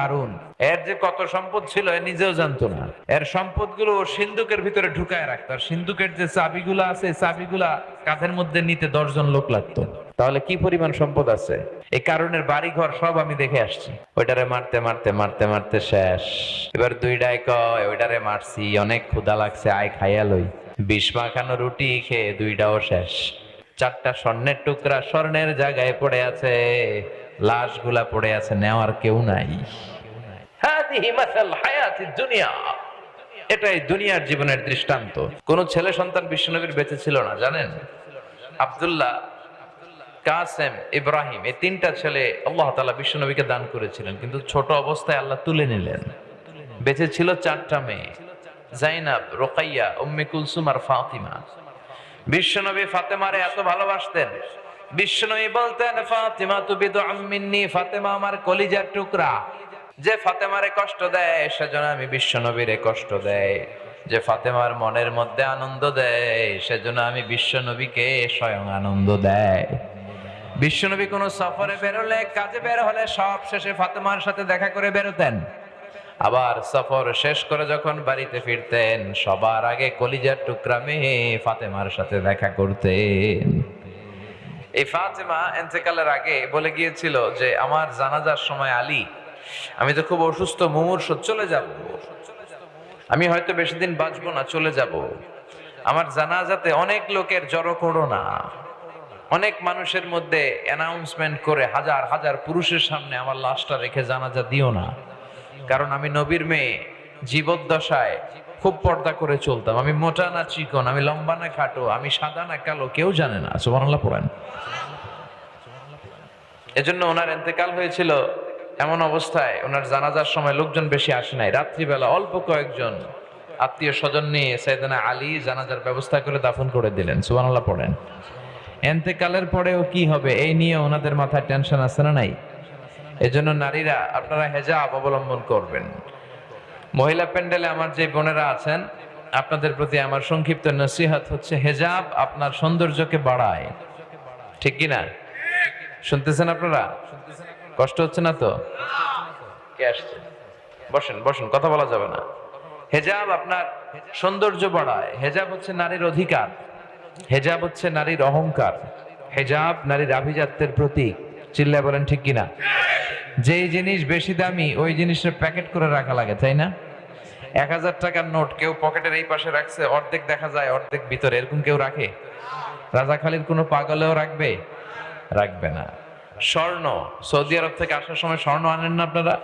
কারণ এর যে কত সম্পদ ছিল এ নিজেও জানতো না। এর সম্পদগুলো সিন্ধুকের ভিতরে ঢুকায় রাখতো, আর সিন্ধুকের যে চাবিগুলো আছে চাবিগুলা কাঁধের মধ্যে নিতে 10 জন লোক লাগতো। তাহলে কি পরিমাণ সম্পদ আছে। এই কারণের বাড়ি ঘর সব আমি দেখে আসছি। ওইটারে মারতে মারতে মারতে মারতে শেষ। এবার দুইটাই কয় ওইটারে মারছি, অনেক ক্ষুধা লাগছে, আয় খাইয়া লই। 20 মাখানো রুটি খেয়ে দুইটাও শেষ। 4টা স্বর্ণের টুকরা স্বর্ণের জায়গায় পড়ে আছে, লাশগুলা পড়ে আছে, নেওয়ার কেউ নাই। হাদিহি মাসাল হায়াতিদ দুনিয়া, এটাই দুনিয়ার জীবনের দৃষ্টান্ত। কোন ছেলে সন্তান বিশ্বনবীর বেঁচে ছিল না জানেন? আব্দুল্লাহ, কাসেম, ইব্রাহিম, এই 3টা ছেলে আল্লাহ তাআলা বিশ্বনবীকে দান করেছিলেন, কিন্তু ছোট অবস্থায় আল্লাহ তুলে নিলেন। বেঁচে ছিল 4টা মেয়ে, জাইনাব, রুকাইয়া, উম্মে কুলসুম আর ফাতিমা। বিশ্বনবী ফাতেমারে এত ভালোবাসতেন, বিশ্বনবী বলতেন ফাতিমা তু বিদউম মিন্নি, ফাতেমা আমার কলিজার টুকরা। যে ফাতেমারে কষ্ট দেয় সেজন্য আমি বিশ্বনবীরে কষ্ট দেয়, যে ফাতেমার মনের মধ্যে আনন্দ দেয় সেজন্য আমি বিশ্বনবীকে স্বয়ং আনন্দ দেয়। বিশ্বনবী কোন সফরে বেরোলে, কাজে বের হলে সব শেষে ফাতেমার সাথে দেখা করে বেরোতেন। আবার সফর শেষ করে যখন বাড়িতে ফিরতেন সবার আগে কলিজার টুকরা মেয়ে ফাতেমার সাথে দেখা করতেন। এই ফাতেমা ইন্তেকালের আগে বলে গিয়েছিল যে আমার জানাজার সময় আলী, আমি তো খুব অসুস্থ, মুমূর্ষ, চলে যাব, আমি হয়তো বেশি দিন বাঁচবো না, চলে যাব। আমার জানাজাতে অনেক লোকের জড়ো করো না, অনেক মানুষের মধ্যে অ্যানাউন্সমেন্ট করে হাজার হাজার পুরুষের সামনে আমার লাশটা রেখে জানাজা দিও না। কারণ আমি নবীর মেয়ে, জীবদ্দশায় খুব পর্দা করে চলতাম। আমি মোটা না চিকন, আমি লম্বা না খাটো, আমি সাদা না কালো, কেউ জানে না। সুবহানাল্লাহ পড়েন। এজন্য ওনার ইন্তেকাল হয়েছিল এমন অবস্থায়, ওনার জানাজার সময় লোকজন বেশি আসে নাই। রাত্রিবেলা অল্প কয়েকজন আত্মীয় স্বজন নিয়ে সাইয়েদনা আলী জানাজার ব্যবস্থা করে দাফন করে দিলেন। সুবহানাল্লাহ পড়েন। ইন্তেকালের পরেও কি হবে এই নিয়ে ওনাদের মাথায় টেনশন আছে না নাই? এজন্য নারীরা আপনারা হেজাব অবলম্বন করবেন। মহিলা প্যান্ডেলে আমার যে বোনেরা আছেন, আপনাদের প্রতি আমার সংক্ষিপ্ত নসিহত হচ্ছে, হেজাব আপনার সৌন্দর্যকে বাড়ায়, ঠিক কি না? শুনতেছেন আপনারা? কষ্ট হচ্ছে না তো? কে আসছে? বসেন বসেন, কথা বলা যাবে না। হেজাব আপনার সৌন্দর্য বাড়ায়। হেজাব হচ্ছে নারীর অধিকার, হেজাব হচ্ছে নারীর অহংকার, হেজাব নারীর আভিজাত্যের প্রতীক। চিল্লায় বলেন ঠিক কিনা? যেই জিনিস বেশি দামি ওই জিনিসের প্যাকেট করে রাখা লাগে, তাই না? 1000 টাকার নোট কেউ পকেটের এই পাশে রাখছে, অর্ধেক দেখা যায় অর্ধেক ভিতরে, এরকম কেউ রাখে? রাজাখালীর কোনো পাগলেও রাখবে? রাখবে না। স্বর্ণ, সৌদি আরব থেকে আসার সময় স্বর্ণ আনেন না আপনারা?